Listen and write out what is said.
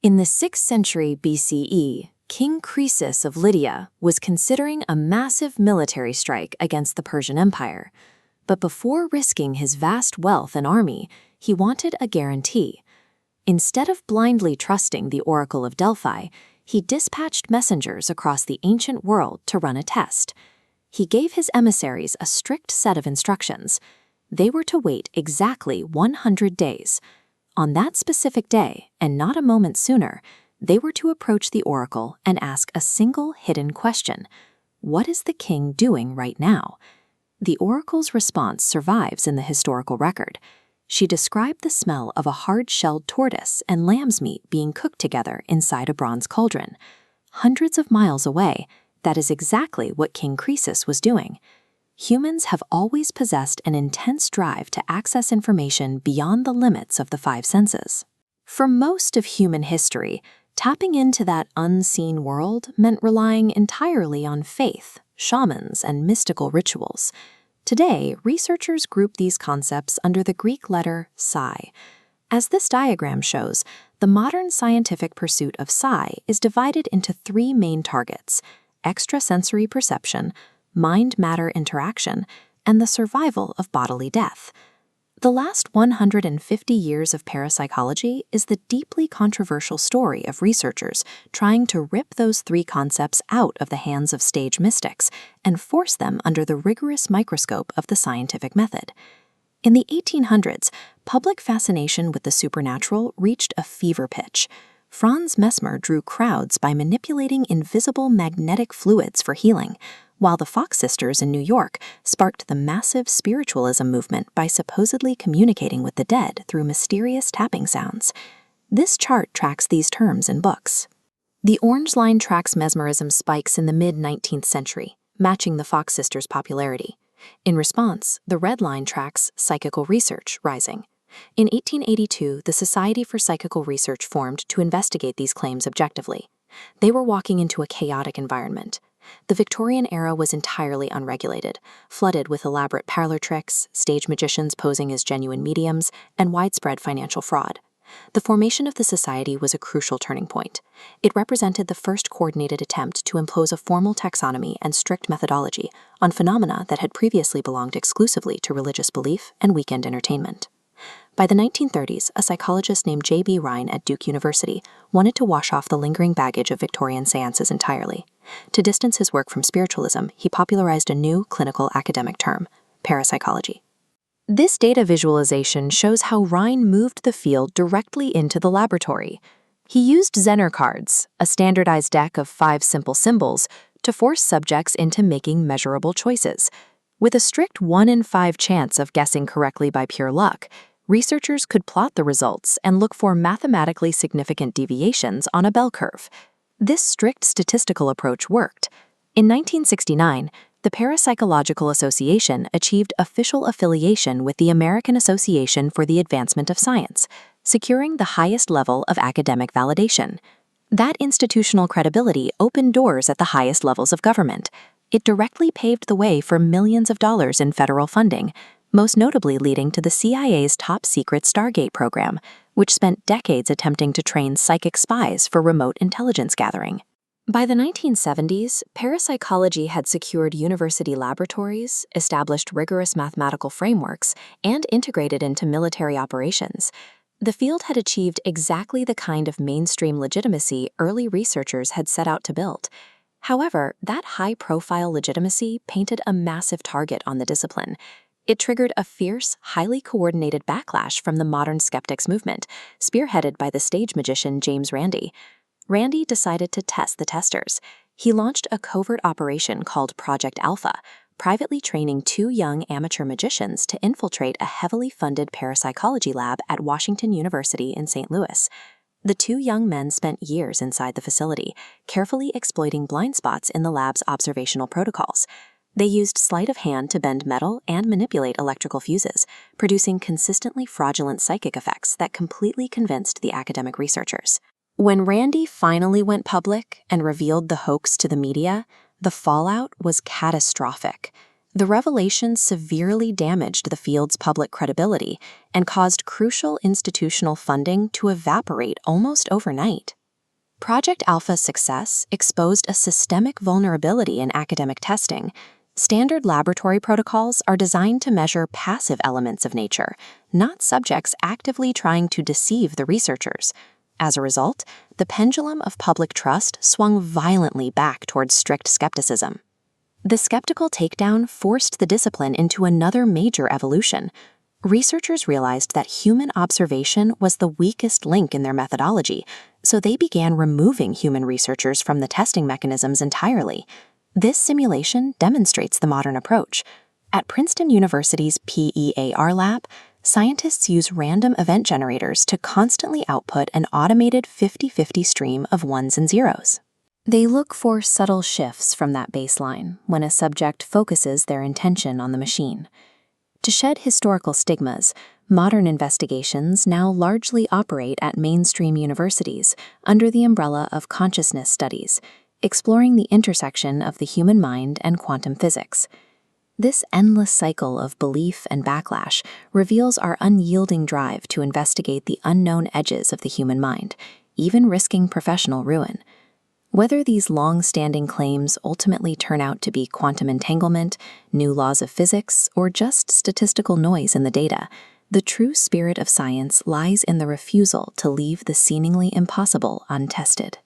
In the 6th century BCE, King Croesus of Lydia was considering a massive military strike against the Persian Empire. But before risking his vast wealth and army, he wanted a guarantee. Instead of blindly trusting the Oracle of Delphi, he dispatched messengers across the ancient world to run a test. He gave his emissaries a strict set of instructions. They were to wait exactly 100 days. On that specific day, and not a moment sooner, they were to approach the oracle and ask a single hidden question: what is the king doing right now? The oracle's response survives in the historical record. She described the smell of a hard-shelled tortoise and lamb's meat being cooked together inside a bronze cauldron. Hundreds of miles away, that is exactly what King Croesus was doing. Humans have always possessed an intense drive to access information beyond the limits of the five senses. For most of human history, tapping into that unseen world meant relying entirely on faith, shamans, and mystical rituals. Today, researchers group these concepts under the Greek letter psi. As this diagram shows, the modern scientific pursuit of psi is divided into three main targets: extrasensory perception, mind-matter interaction, and the survival of bodily death. The last 150 years of parapsychology is the deeply controversial story of researchers trying to rip those three concepts out of the hands of stage mystics and force them under the rigorous microscope of the scientific method. In the 1800s, public fascination with the supernatural reached a fever pitch. Franz Mesmer drew crowds by manipulating invisible magnetic fluids for healing, while the Fox sisters in New York sparked the massive spiritualism movement by supposedly communicating with the dead through mysterious tapping sounds. This chart tracks these terms in books. The orange line tracks mesmerism spikes in the mid-19th century, matching the Fox sisters' popularity. In response, the red line tracks psychical research rising. In 1882, the Society for Psychical Research formed to investigate these claims objectively. They were walking into a chaotic environment. The Victorian era was entirely unregulated, flooded with elaborate parlor tricks, stage magicians posing as genuine mediums, and widespread financial fraud. The formation of the society was a crucial turning point. It represented the first coordinated attempt to impose a formal taxonomy and strict methodology on phenomena that had previously belonged exclusively to religious belief and weekend entertainment. By the 1930s, a psychologist named J.B. Rhine at Duke University wanted to wash off the lingering baggage of Victorian seances entirely. To distance his work from spiritualism, he popularized a new clinical academic term: parapsychology. This data visualization shows how Rhine moved the field directly into the laboratory. He used Zener cards, a standardized deck of 5 simple symbols, to force subjects into making measurable choices. With a strict 1 in 5 chance of guessing correctly by pure luck, researchers could plot the results and look for mathematically significant deviations on a bell curve. This strict statistical approach worked. In 1969, the Parapsychological Association achieved official affiliation with the American Association for the Advancement of Science, securing the highest level of academic validation. That institutional credibility opened doors at the highest levels of government. It directly paved the way for millions of dollars in federal funding, most notably leading to the CIA's top-secret Stargate program, which spent decades attempting to train psychic spies for remote intelligence gathering. By the 1970s, parapsychology had secured university laboratories, established rigorous mathematical frameworks, and integrated into military operations. The field had achieved exactly the kind of mainstream legitimacy early researchers had set out to build. However, that high-profile legitimacy painted a massive target on the discipline. It triggered a fierce, highly coordinated backlash from the modern skeptics movement, spearheaded by the stage magician James Randi. Randi decided to test the testers. He launched a covert operation called Project Alpha, privately training 2 young amateur magicians to infiltrate a heavily funded parapsychology lab at Washington University in St. Louis. The 2 young men spent years inside the facility, carefully exploiting blind spots in the lab's observational protocols. They used sleight of hand to bend metal and manipulate electrical fuses, producing consistently fraudulent psychic effects that completely convinced the academic researchers. When Randi finally went public and revealed the hoax to the media, the fallout was catastrophic. The revelation severely damaged the field's public credibility and caused crucial institutional funding to evaporate almost overnight. Project Alpha's success exposed a systemic vulnerability in academic testing. Standard laboratory protocols are designed to measure passive elements of nature, not subjects actively trying to deceive the researchers. As a result, the pendulum of public trust swung violently back towards strict skepticism. The skeptical takedown forced the discipline into another major evolution. Researchers realized that human observation was the weakest link in their methodology, so they began removing human researchers from the testing mechanisms entirely. This simulation demonstrates the modern approach. At Princeton University's PEAR lab, scientists use random event generators to constantly output an automated 50-50 stream of ones and zeros. They look for subtle shifts from that baseline when a subject focuses their intention on the machine. To shed historical stigmas, modern investigations now largely operate at mainstream universities under the umbrella of consciousness studies, exploring the intersection of the human mind and quantum physics. This endless cycle of belief and backlash reveals our unyielding drive to investigate the unknown edges of the human mind, even risking professional ruin. Whether these long-standing claims ultimately turn out to be quantum entanglement, new laws of physics, or just statistical noise in the data, the true spirit of science lies in the refusal to leave the seemingly impossible untested.